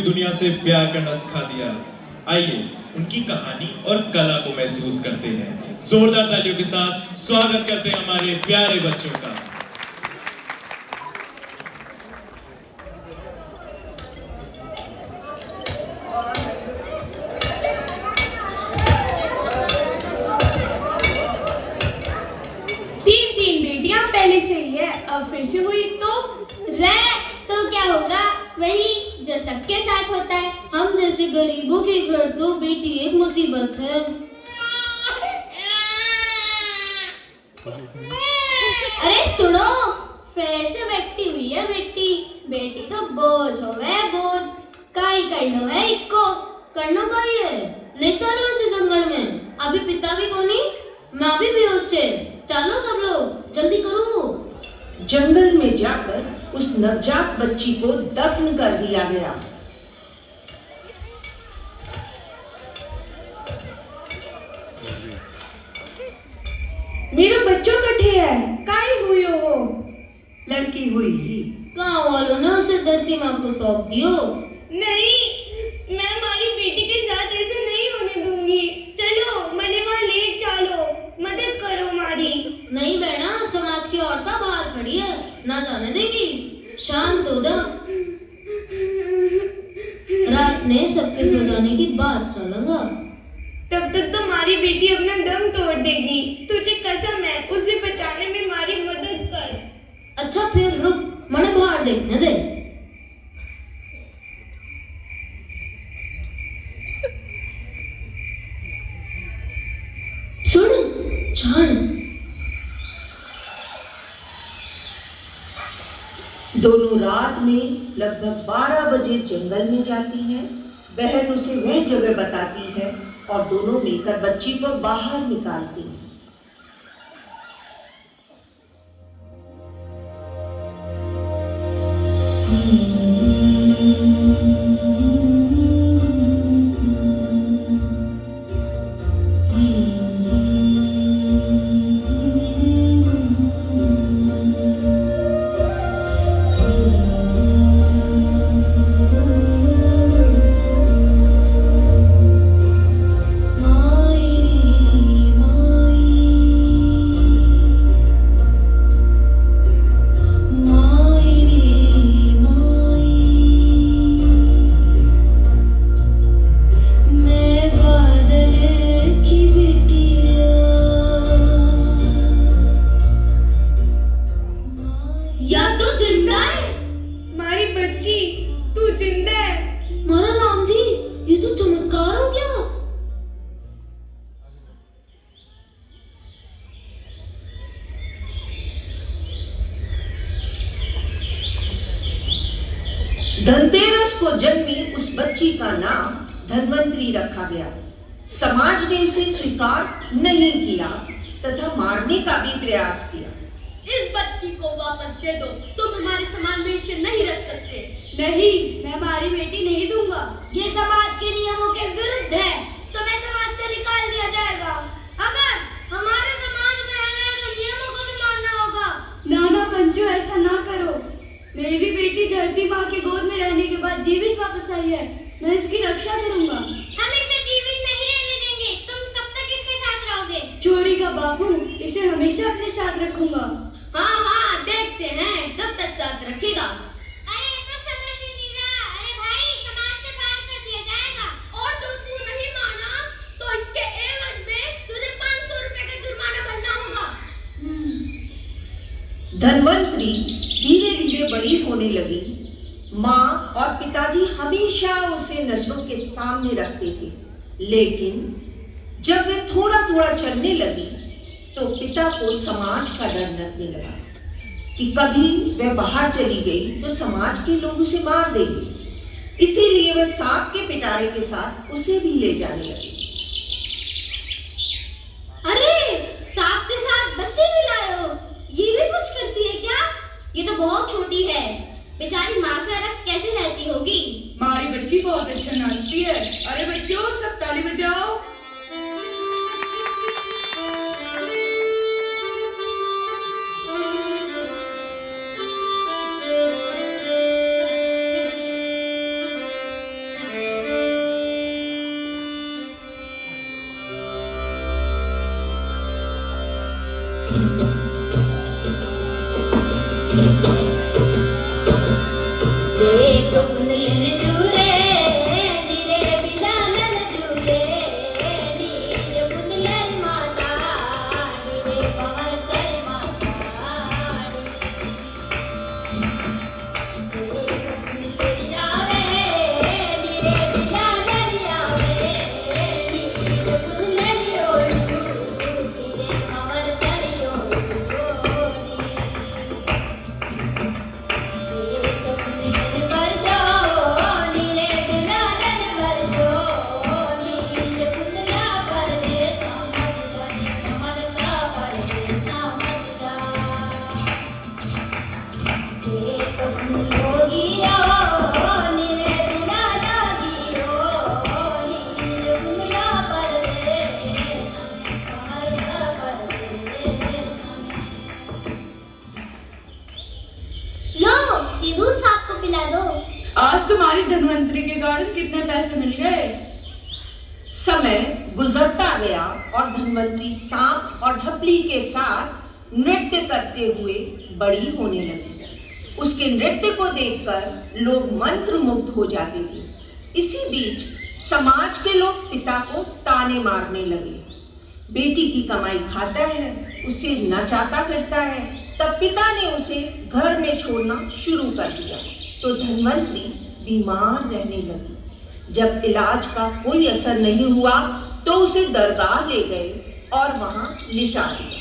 पूरी दुनिया से प्यार करना सिखा दिया। आइए उनकी कहानी और कला को महसूस करते हैं। जोरदार तालियों के साथ स्वागत करते हैं हमारे प्यारे बच्चों का। तीन बेटियां पहले से ही है, अब फिर से हुई तो क्या होगा, वही जो सबके साथ होता है। हम जैसे गरीबों के घर तो बेटी एक मुसीबत है। अरे सुनो, फिर से बैठी हुई है बेटी तो बोझ हो वह बोझ काई करनो है इको करनो का ही है। ले चलो इसे जंगल में, अभी पिता भी को नहीं, माँ भी बेहोश से। चलो सब लोग जल्दी करो। जंगल में जाकर उस नवजात बच्ची को दफन कर दिया गया। मेरा बच्चों कठे है, काई हुई हो? लड़की हुई ही। गाँव वालों ने उसे धरती माँ को सौंप दियो। नहीं, मैं हमारी बेटी के साथ ऐसे नहीं होने दूंगी। चलो मने वहाँ ले चलो, मदद करो हमारी। नहीं बहना, समाज की औरतें बाहर खड़ी है, ना जाने देगी। शांत हो जा। रात ने सबके सो जाने की बात चलेगा। तब तक तुम्हारी बेटी अपना दम तोड़ देगी। तुझे कसम है, उसे बचाने में हमारी मदद कर। अच्छा फिर रुक, मने बाहर देखने दे। सुन, चल। दोनों रात में लगभग 12 बजे जंगल में जाती हैं। बहन उसे वह जगह बताती है और दोनों मिलकर बच्ची को बाहर निकालती हैं। धनतेरस को जन्मी उस बच्ची का नाम धनवंतरी रखा गया। समाज ने उसे स्वीकार नहीं किया तथा मारने का भी प्रयास किया। इस बच्ची को वापस दे दो, तुम हमारे समाज में इसे नहीं रख सकते। नहीं, मैं हमारी बेटी नहीं दूंगा। ये समाज के नियमों के विरुद्ध है, तुम्हें समाज से निकाल दिया जाएगा। अगर हमारे समाज में रहना है तो नियमों को भी मानना होगा। नाना पंचू, ऐसा ना करो। मेरी बेटी धरती माँ के गोद में रहने के बाद जीवित वापस आई है, मैं इसकी रक्षा करूंगा। हम इसे जीवित नहीं रहने देंगे। तुम कब तक इसके साथ रहोगे? चोरी का बापू, इसे हमेशा अपने साथ रखूंगा। हाँ, देखते हैं कब तक साथ रखेगा। अरे तो समझ ही नहीं रहा। अरे भाई, समाज से बाहर कर दिया जाएगा और तो तू नहीं माना तो इसके एवज में तुझे 500 रुपए का जुर्माना भरना होगा। धनवंतरी धीरे धीरे बड़ी होने लगी। माँ और पिताजी हमेशा उसे नजरों के सामने रखते थे, लेकिन जब वे थोड़ा थोड़ा चलने लगी तो पिता को समाज का डर लगने लगा कि कभी वह बाहर चली गई तो समाज के लोग उसे मार देंगे। इसीलिए वह सांप के पिटारे के साथ उसे भी ले जाने लगे। अरे, सांप के साथ बच्चे भी लाए हो? ये भी कुछ करती है क्या? ये तो बहुत छोटी है, बेचारी माँ से अलग कैसे रहती होगी? हमारी बच्ची बहुत अच्छा नाचती है। अरे बच्चों, सब ताली बजाओ। धनवंतरी के कारण कितने पैसे मिल गए। समय गुजरता गया और धनवंतरी सांप और ढपली के साथ नृत्य करते हुए बड़ी होने लगी। उसके नृत्य को देखकर लोग मंत्रमुग्ध हो जाते थे। इसी बीच समाज के लोग पिता को ताने मारने लगे। बेटी की कमाई खाता है, उसे नचाता फिरता है। तब पिता ने उसे घर में छोड़ना शुरू कर दिया तो धनवंतरी बीमार रहने लगी। जब इलाज का कोई असर नहीं हुआ तो उसे दरगाह ले गए और वहां लिटा दिया।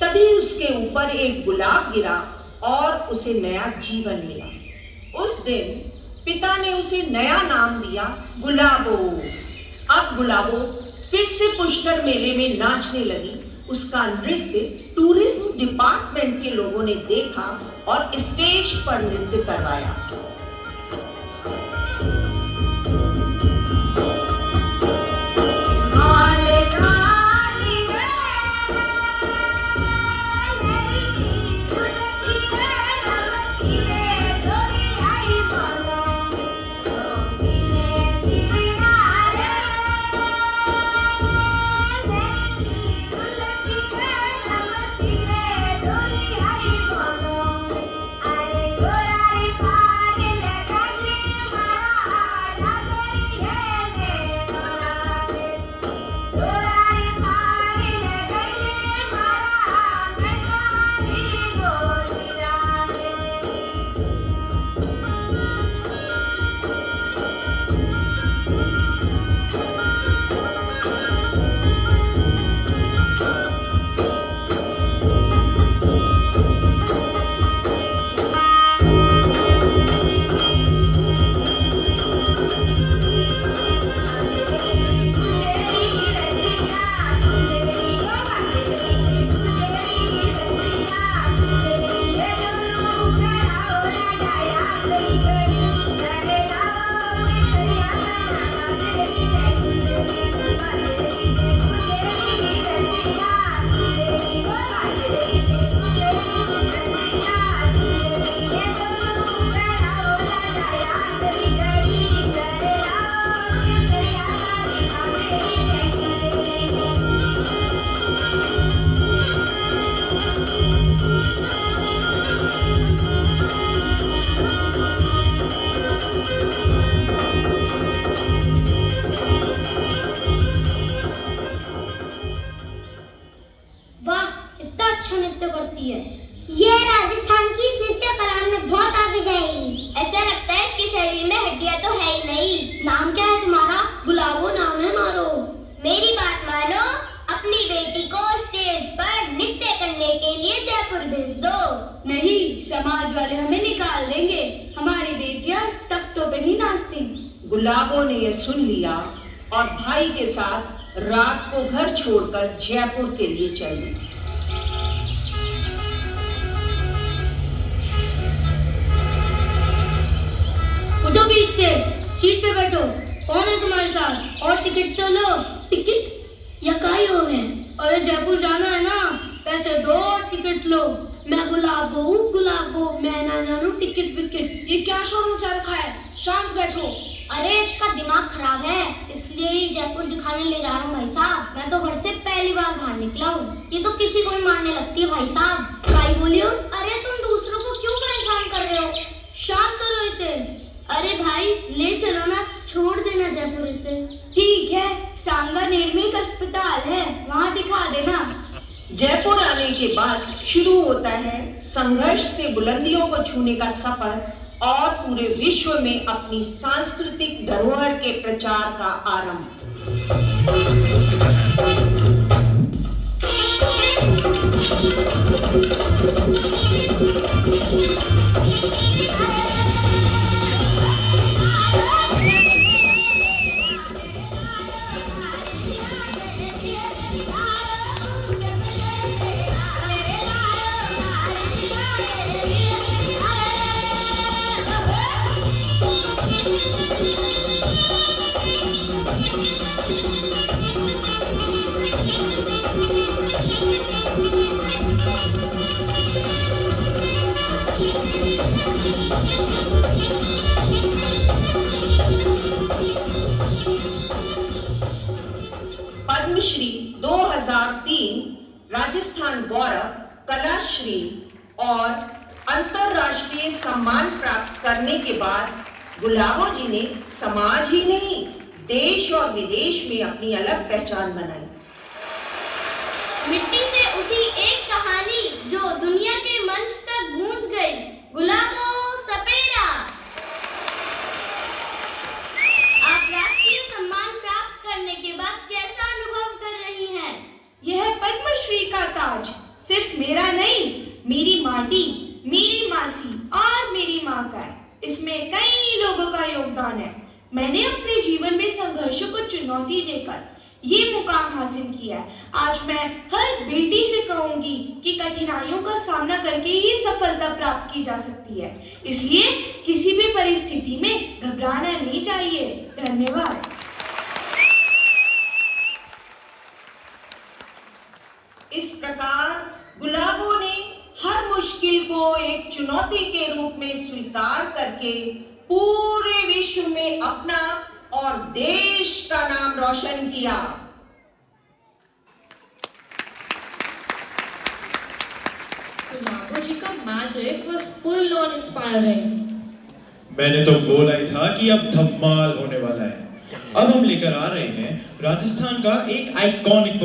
तभी उसके ऊपर एक गुलाब गिरा और उसे नया जीवन मिला। उस दिन पिता ने उसे नया नाम दिया गुलाबो। अब गुलाबो फिर से पुष्कर मेले में नाचने लगी। उसका नृत्य टूरिज्म डिपार्टमेंट के लोगों ने देखा और स्टेज पर नृत्य करवाया। ये राजस्थान की इस नृत्य कला में बहुत आगे जाएगी। ऐसा लगता है इसके शरीर में हड्डियां तो है ही नहीं। नाम क्या है तुम्हारा? गुलाबो नाम है मारो। मेरी बात मानो, अपनी बेटी को स्टेज पर नृत्य करने के लिए जयपुर भेज दो। नहीं, समाज वाले हमें निकाल देंगे। हमारी बेटियां तख्तों पे नहीं नाचती। गुलाबो ने यह सुन लिया और भाई के साथ रात को घर छोड़कर जयपुर के लिए चली। उठो बीच से, सीट पे बैठो। कौन है तुम्हारे साथ? और टिकट तो लो। टिकट या काई हो गए? अरे जयपुर जाना है ना, पैसे दो और टिकट लो। मैं गुलाबो हूँ, गुलाबो, मैं ना जानू टिकट विकेट। ये क्या शोर मचा रखा है? शांत बैठो। अरे इसका दिमाग खराब है, इसलिए ही जयपुर दिखाने ले जा रहा हूँ भाई साहब। मैं तो घर से पहली बार बाहर निकला हूँ। ये तो किसी को भी मारने लगती है भाई साहब। काई बोलियो? अरे तुम दूसरों को क्यों परेशान कर रहे हो? शांत करो इसे। अरे भाई ले चलो ना, छोड़ देना जयपुर इसे। ठीक है, सांगानेर में एक अस्पताल है, वहाँ दिखा देना। जयपुर आने के बाद शुरू होता है संघर्ष से बुलंदियों को छूने का सफर और पूरे विश्व में अपनी सांस्कृतिक धरोहर के प्रचार का आरंभ। राष्ट्रीय और अंतर्राष्ट्रीय सम्मान प्राप्त करने के बाद गुलाबो जी ने समाज ही नहीं, देश और विदेश में अपनी अलग पहचान बनाई। मिट्टी से उठी एक कहानी जो दुनिया के मंच तक गूंज गई। गुलाबो सपेरा, आप राष्ट्रीय सम्मान प्राप्त करने के बाद कैसा अनुभव कर रही हैं? यह पद्मश्री का ताज सिर्फ मेरा नहीं, मेरी माटी, मेरी मासी और मेरी माँ का है। इसमें कई लोगों का योगदान है। मैंने अपने जीवन में संघर्षों को चुनौती देकर ये मुकाम हासिल किया है। आज मैं हर बेटी से कहूंगी कि कठिनाइयों का सामना करके ही सफलता प्राप्त की जा सकती है। इसलिए किसी भी परिस्थिति में घबराना नहीं चाहिए। धन्यवाद। इस प्रकार गुलाबो ने हर मुश्किल को एक चुनौती के रूप में स्वीकार करके पूरे विश्व में अपना और देश का नाम रोशन किया। गुलाबो जी का magic was full on inspiring. मैंने तो बोला ही था कि अब धमाल होने वाला है। अब हम लेकर आ रहे हैं राजस्थान का एक आइकॉनिक